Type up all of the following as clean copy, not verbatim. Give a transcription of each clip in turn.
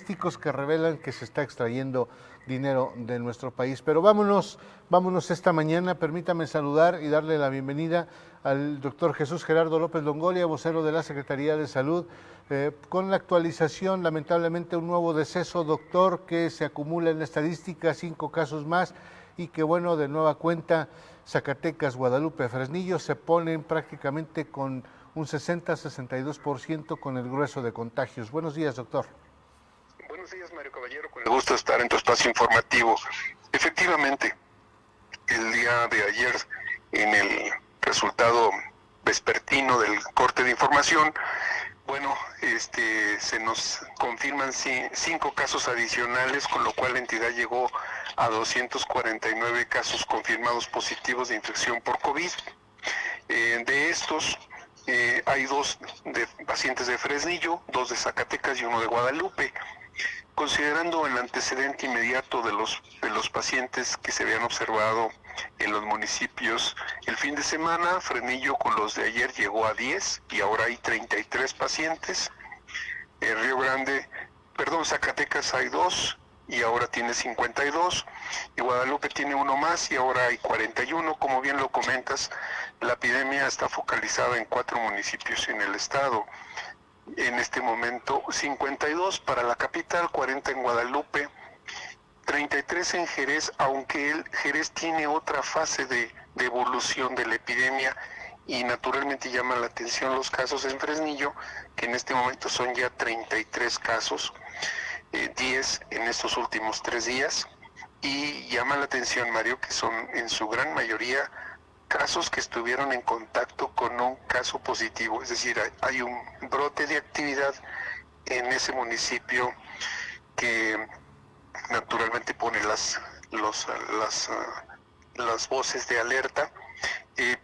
estadísticos que revelan que se está extrayendo dinero de nuestro país. Pero vámonos esta mañana, permítame saludar y darle la bienvenida al doctor Jesús Gerardo López Longoria, vocero de la Secretaría de Salud, con la actualización, lamentablemente, un nuevo deceso, doctor, que se acumula en la estadística, 5 casos más, y que bueno, de nueva cuenta, Zacatecas, Guadalupe, Fresnillo se ponen prácticamente con un 60-62% con el grueso de contagios. Buenos días, doctor. Buenos días, Mario Caballero, con el gusto de estar en tu espacio informativo. Efectivamente, el día de ayer, en el resultado vespertino del corte de información, bueno, se nos confirman 5 casos adicionales, con lo cual la entidad llegó a 249 casos confirmados positivos de infección por COVID. De estos, hay 2 de pacientes de Fresnillo, 2 de Zacatecas y 1 de Guadalupe. Considerando el antecedente inmediato de los pacientes que se habían observado en los municipios el fin de semana, Fresnillo con los de ayer llegó a 10 y ahora hay 33 pacientes. Zacatecas hay 2 y ahora tiene 52, y Guadalupe tiene 1 más y ahora hay 41. Como bien lo comentas, la epidemia está focalizada en 4 municipios en el estado. En este momento 52 para la capital, 40 en Guadalupe, 33 en Jerez, aunque Jerez tiene otra fase de evolución de la epidemia, y naturalmente llama la atención los casos en Fresnillo, que en este momento son ya 33 casos, 10 en estos últimos 3 días, y llama la atención, Mario, que son en su gran mayoría casos que estuvieron en contacto con un caso positivo, es decir, hay un brote de actividad en ese municipio que naturalmente pone las voces de alerta,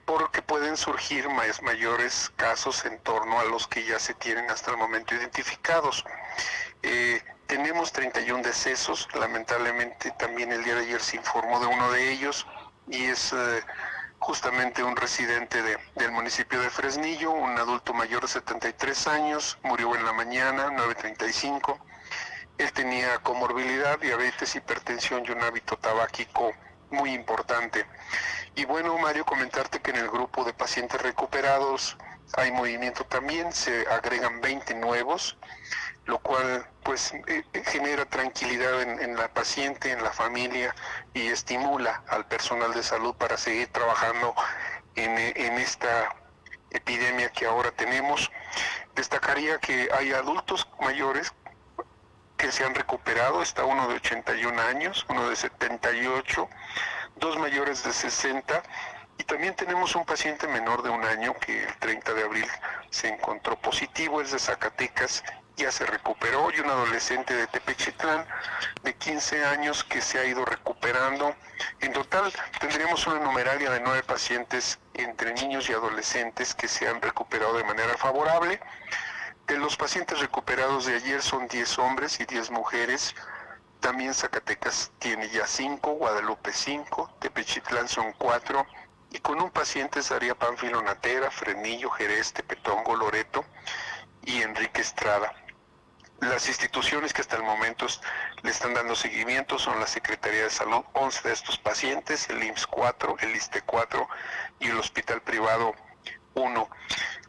porque pueden surgir mayores casos en torno a los que ya se tienen hasta el momento identificados. Tenemos 31 decesos, lamentablemente también el día de ayer se informó de uno de ellos, y es justamente un residente del municipio de Fresnillo, un adulto mayor de 73 años, murió en la mañana, 9:35. Él tenía comorbilidad, diabetes, hipertensión y un hábito tabáquico muy importante. Y bueno, Mario, comentarte que en el grupo de pacientes recuperados hay movimiento también, se agregan 20 nuevos, lo cual pues genera tranquilidad en la paciente, en la familia, y estimula al personal de salud para seguir trabajando en esta epidemia que ahora tenemos. Destacaría que hay adultos mayores que se han recuperado, está uno de 81 años, uno de 78, 2 mayores de 60, y también tenemos un paciente menor de 1 año que el 30 de abril se encontró positivo, es de Zacatecas, ya se recuperó, y un adolescente de Tepechitlán de 15 años que se ha ido recuperando. En total tendríamos una numeralia de 9 pacientes entre niños y adolescentes que se han recuperado de manera favorable. De los pacientes recuperados de ayer son 10 hombres y 10 mujeres. También Zacatecas tiene ya 5, Guadalupe 5, Tepechitlán son 4, y con un paciente estaría Pánfilo Natera, Fresnillo, Jerez, Tepetongo, Loreto y Enrique Estrada. Las instituciones que hasta el momento le están dando seguimiento son la Secretaría de Salud, 11 de estos pacientes, el IMSS 4, el ISSSTE 4 y el Hospital Privado 1.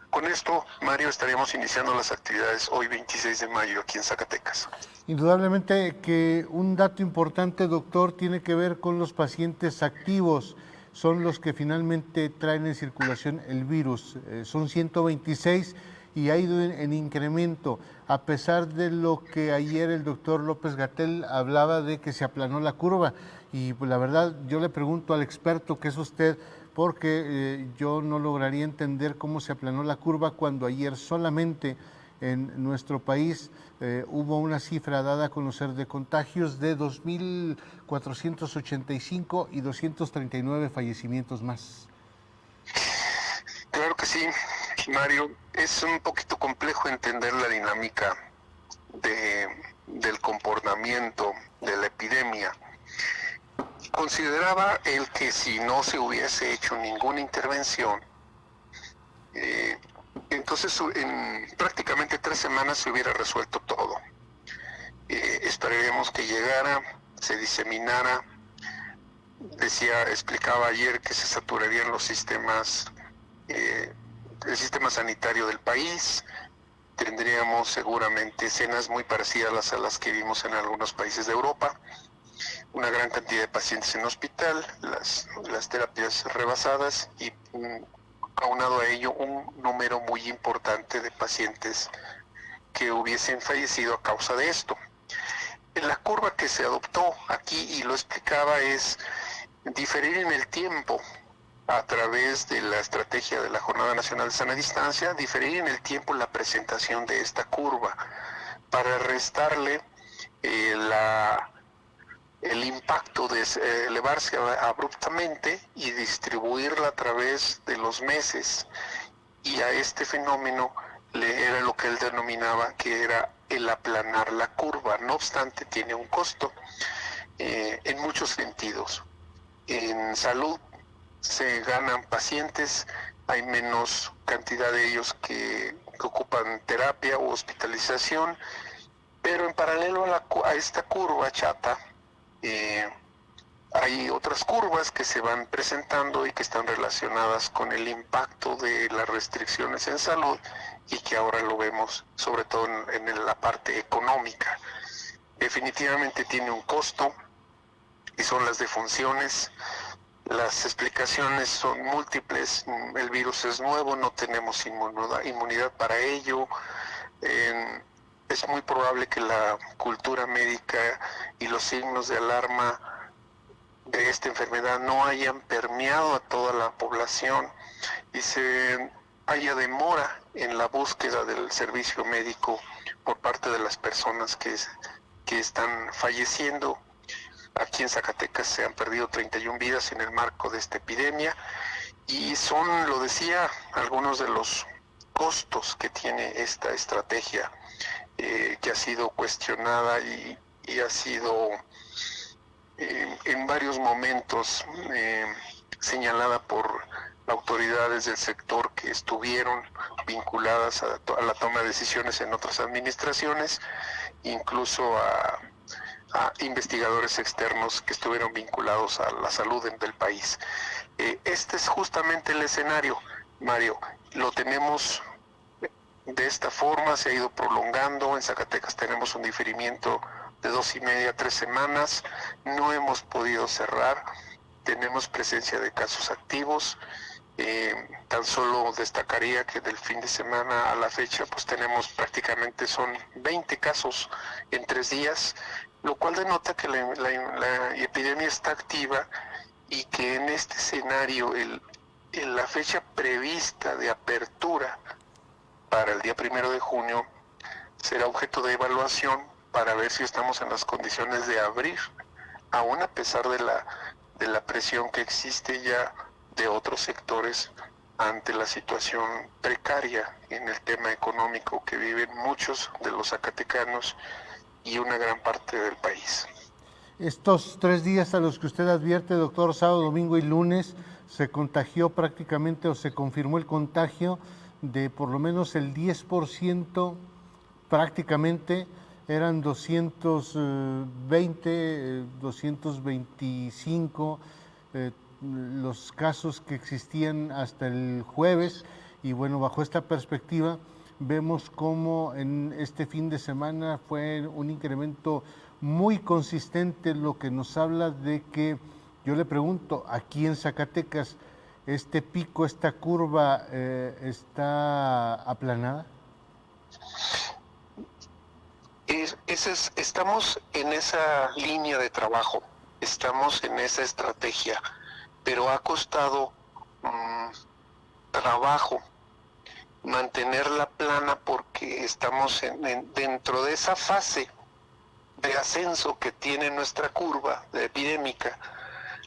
Con esto, Mario, estaríamos iniciando las actividades hoy 26 de mayo aquí en Zacatecas. Indudablemente que un dato importante, doctor, tiene que ver con los pacientes activos. Son los que finalmente traen en circulación el virus. Son 126 y ha ido en incremento, a pesar de lo que ayer el doctor López-Gatell hablaba de que se aplanó la curva. Y pues, la verdad, yo le pregunto al experto que es usted, porque yo no lograría entender cómo se aplanó la curva cuando ayer solamente en nuestro país hubo una cifra dada a conocer de contagios de 2.485 y 239 fallecimientos más. Claro que sí, Mario. Es un poquito complejo entender la dinámica del comportamiento de la epidemia. Consideraba él que si no se hubiese hecho ninguna intervención, entonces en prácticamente 3 semanas se hubiera resuelto todo. esperaríamos que llegara, se diseminara. Explicaba ayer que se saturarían los sistemas, el sistema sanitario del país. Tendríamos seguramente escenas muy parecidas a las que vimos en algunos países de Europa. Una gran cantidad de pacientes en hospital, las terapias rebasadas y aunado a ello un número muy importante de pacientes que hubiesen fallecido a causa de esto. La curva que se adoptó aquí, y lo explicaba, es diferir en el tiempo a través de la estrategia de la Jornada Nacional de Sana Distancia, diferir en el tiempo la presentación de esta curva para restarle el impacto de elevarse abruptamente y distribuirla a través de los meses. Y a este fenómeno era lo que él denominaba que era el aplanar la curva. No obstante, tiene un costo en muchos sentidos. En salud se ganan pacientes, hay menos cantidad de ellos que ocupan terapia o hospitalización, pero en paralelo a esta curva chata, hay otras curvas que se van presentando y que están relacionadas con el impacto de las restricciones en salud y que ahora lo vemos sobre todo en la parte económica. Definitivamente tiene un costo y son las defunciones. Las explicaciones son múltiples. El virus es nuevo, no tenemos inmunidad para ello. Es muy probable que la cultura médica y los signos de alarma de esta enfermedad no hayan permeado a toda la población y se haya demora en la búsqueda del servicio médico por parte de las personas que están falleciendo. Aquí en Zacatecas se han perdido 31 vidas en el marco de esta epidemia y son, lo decía, algunos de los costos que tiene esta estrategia que ha sido cuestionada y ha sido en varios momentos señalada por autoridades del sector que estuvieron vinculadas a la toma de decisiones en otras administraciones, incluso a investigadores externos que estuvieron vinculados a la salud del país. Este es justamente el escenario, Mario. Lo tenemos de esta forma, se ha ido prolongando. En Zacatecas tenemos un diferimiento de 2.5 a 3 semanas. No hemos podido cerrar. Tenemos presencia de casos activos. Tan solo destacaría que del fin de semana a la fecha pues tenemos prácticamente son 20 casos en 3 días, lo cual denota que la epidemia está activa y que en este escenario la fecha prevista de apertura para el día 1 de junio será objeto de evaluación para ver si estamos en las condiciones de abrir, aún a pesar de la presión que existe ya de otros sectores ante la situación precaria en el tema económico que viven muchos de los zacatecanos y una gran parte del país. Estos 3 días a los que usted advierte, doctor, sábado, domingo y lunes, se contagió prácticamente o se confirmó el contagio de por lo menos el 10%, prácticamente eran 220, 225 los casos que existían hasta el jueves y bueno, bajo esta perspectiva vemos cómo en este fin de semana fue un incremento muy consistente, lo que nos habla de que, yo le pregunto, aquí en Zacatecas, ¿este pico, esta curva está aplanada? Estamos en esa línea de trabajo, estamos en esa estrategia, pero ha costado trabajo mantenerla plana porque estamos dentro de esa fase de ascenso que tiene nuestra curva epidémica.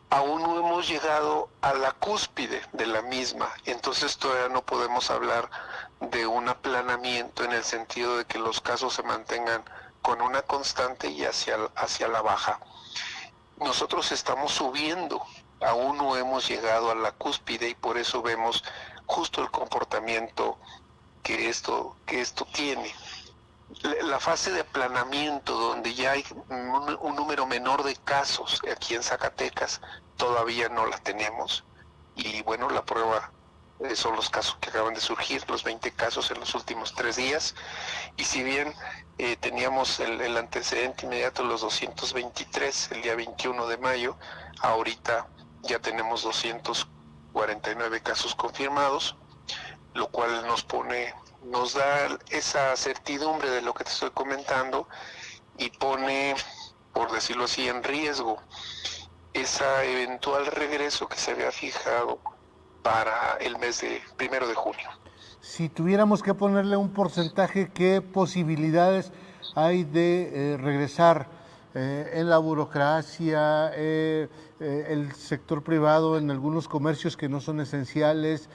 Aún no hemos llegado a la cúspide de la misma, entonces todavía no podemos hablar de un aplanamiento en el sentido de que los casos se mantengan con una constante y hacia la baja. Nosotros estamos subiendo, aún no hemos llegado a la cúspide y por eso vemos justo el comportamiento que esto tiene. La fase de aplanamiento, donde ya hay un número menor de casos aquí en Zacatecas, todavía no la tenemos. Y bueno, la prueba son los casos que acaban de surgir, los 20 casos en los últimos 3 días. Y si bien teníamos el antecedente inmediato, los 223, el día 21 de mayo, ahorita ya tenemos 249 casos confirmados, lo cual nos da esa certidumbre de lo que te estoy comentando y pone, por decirlo así, en riesgo ese eventual regreso que se había fijado para el mes de 1 de junio. Si tuviéramos que ponerle un porcentaje, ¿qué posibilidades hay de regresar en la burocracia, el sector privado, en algunos comercios que no son esenciales?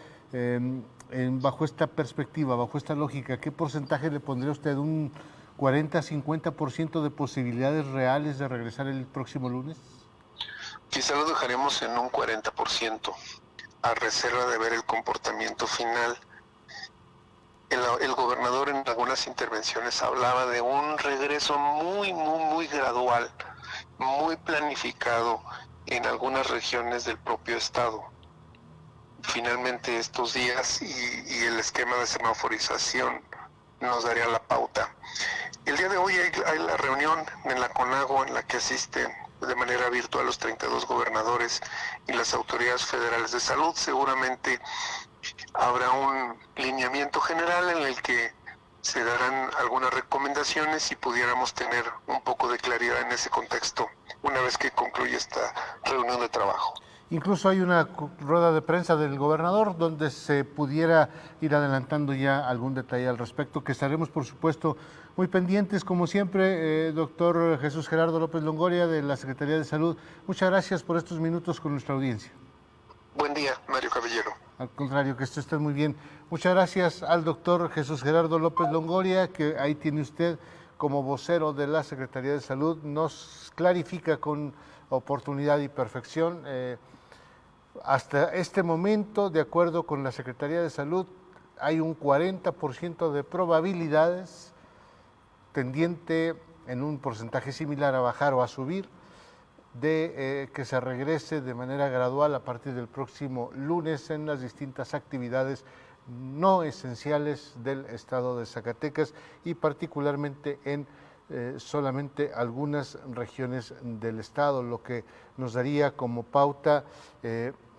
Bajo esta perspectiva, bajo esta lógica, ¿qué porcentaje le pondría usted? ¿Un 40-50% de posibilidades reales de regresar el próximo lunes? Quizá lo dejaremos en un 40%, a reserva de ver el comportamiento final. El gobernador en algunas intervenciones hablaba de un regreso muy gradual, muy planificado en algunas regiones del propio estado. Finalmente estos días y el esquema de semaforización nos daría la pauta. El día de hoy hay la reunión en la CONAGO en la que asisten de manera virtual los 32 gobernadores y las autoridades federales de salud. Seguramente habrá un lineamiento general en el que se darán algunas recomendaciones y pudiéramos tener un poco de claridad en ese contexto una vez que concluya esta reunión de trabajo. Incluso hay una rueda de prensa del gobernador donde se pudiera ir adelantando ya algún detalle al respecto, que estaremos, por supuesto, muy pendientes, como siempre. Doctor Jesús Gerardo López Longoria, de la Secretaría de Salud, muchas gracias por estos minutos con nuestra audiencia. Buen día, Mario Caballero. Al contrario, que esté muy bien. Muchas gracias al doctor Jesús Gerardo López Longoria, que ahí tiene usted como vocero de la Secretaría de Salud. Nos clarifica con oportunidad y perfección. Hasta este momento, de acuerdo con la Secretaría de Salud, hay un 40% de probabilidades, tendiente en un porcentaje similar a bajar o a subir, de que se regrese de manera gradual a partir del próximo lunes en las distintas actividades no esenciales del estado de Zacatecas y particularmente en solamente algunas regiones del estado, lo que nos daría como pauta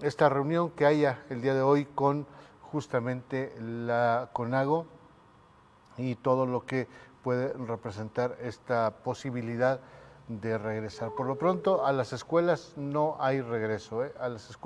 esta reunión que haya el día de hoy con justamente la CONAGO y todo lo que puede representar esta posibilidad de regresar. Por lo pronto, a las escuelas no hay regreso, a las escuelas